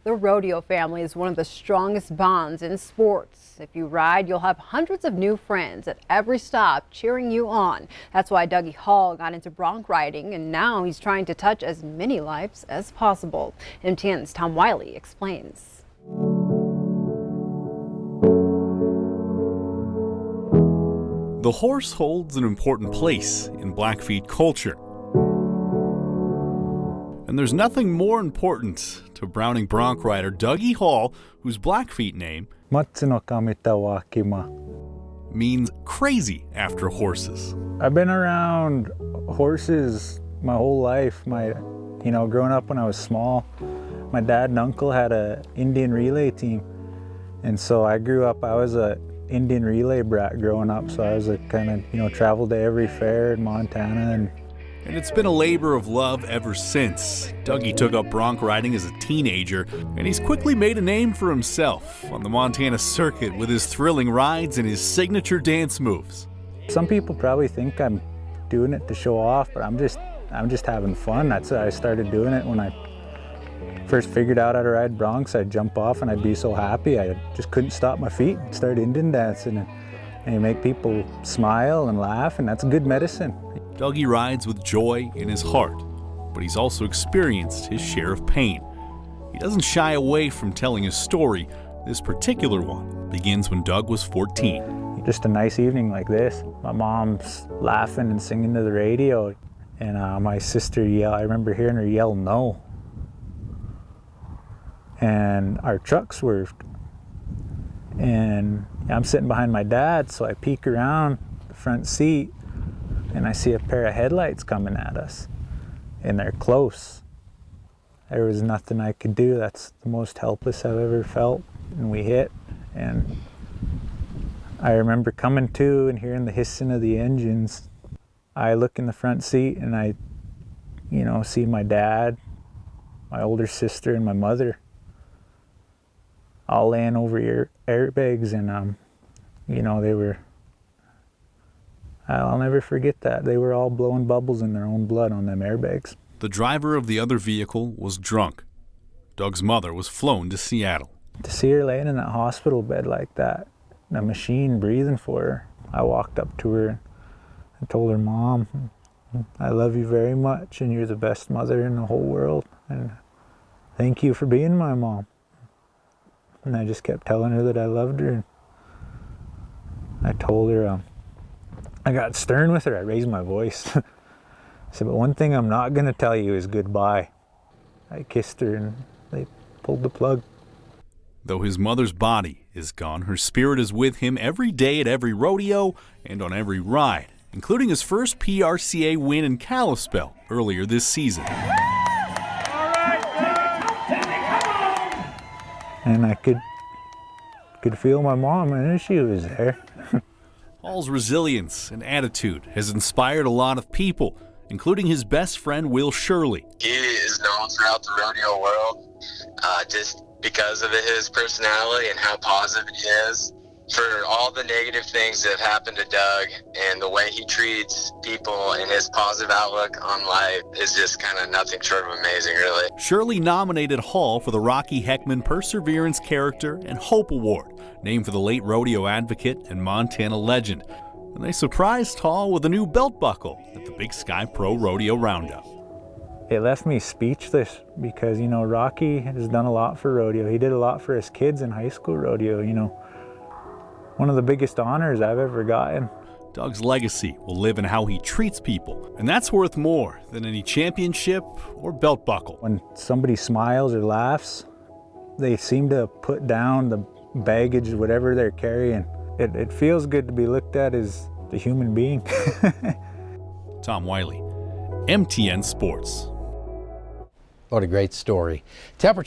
The rodeo family is one of the strongest bonds in sports. If you ride, you'll have hundreds of new friends at every stop cheering you on. That's why Dougie Hall got into bronc riding, and now he's trying to touch as many lives as possible. MTN's Tom Wiley explains. The horse holds an important place in Blackfeet culture. And there's nothing more important to Browning bronc rider Dougie Hall, whose Blackfeet name means crazy after horses. I've been around horses my whole life. Growing up when I was small, my dad and uncle had an Indian relay team. And so I grew up, I was a Indian relay brat growing up. So I was traveled to every fair in Montana. And it's been a labor of love ever since. Dougie took up bronc riding as a teenager, and he's quickly made a name for himself on the Montana circuit with his thrilling rides and his signature dance moves. Some people probably think I'm doing it to show off, but I'm just having fun. That's why I started doing it. When I first figured out how to ride broncs, I'd jump off and I'd be so happy. I just couldn't stop my feet and start Indian dancing. And you make people smile and laugh, and that's good medicine. Dougie rides with joy in his heart, but he's also experienced his share of pain. He doesn't shy away from telling his story. This particular one begins when Doug was 14. Just a nice evening like this. My mom's laughing and singing to the radio, and my sister yelled. I remember hearing her yell, "No." And our truck swerved. And I'm sitting behind my dad, so I peek around the front seat and I see a pair of headlights coming at us, and they're close. There was nothing I could do. That's the most helpless I've ever felt. And we hit, and I remember coming to and hearing the hissing of the engines. I look in the front seat and I, see my dad, my older sister, and my mother all laying over airbags, and they were, I'll never forget that. They were all blowing bubbles in their own blood on them airbags. The driver of the other vehicle was drunk. Doug's mother was flown to Seattle. To see her laying in that hospital bed like that, a machine breathing for her, I walked up to her and told her, "Mom, I love you very much, and you're the best mother in the whole world, and thank you for being my mom." And I just kept telling her that I loved her. And I told her, I got stern with her. I raised my voice. I said, "But one thing I'm not going to tell you is goodbye." I kissed her and they pulled the plug. Though his mother's body is gone, her spirit is with him every day at every rodeo and on every ride, including his first PRCA win in Kalispell earlier this season. And I could feel my mom, and she was there. Hall's resilience and attitude has inspired a lot of people, including his best friend, Will Shirley. He is known throughout the rodeo world just because of his personality and how positive he is. For all the negative things that have happened to Doug, and the way he treats people and his positive outlook on life is just kind of nothing short of amazing, really. Shirley nominated Hall for the Rocky Heckman Perseverance Character and Hope Award, named for the late rodeo advocate and Montana legend. And they surprised Hall with a new belt buckle at the Big Sky Pro Rodeo Roundup. It left me speechless because, Rocky has done a lot for rodeo. He did a lot for his kids in high school rodeo, One of the biggest honors I've ever gotten. Doug's legacy will live in how he treats people, and that's worth more than any championship or belt buckle. When somebody smiles or laughs, they seem to put down the baggage, whatever they're carrying. It feels good to be looked at as a human being. Tom Wiley, MTN Sports. What a great story. Temperature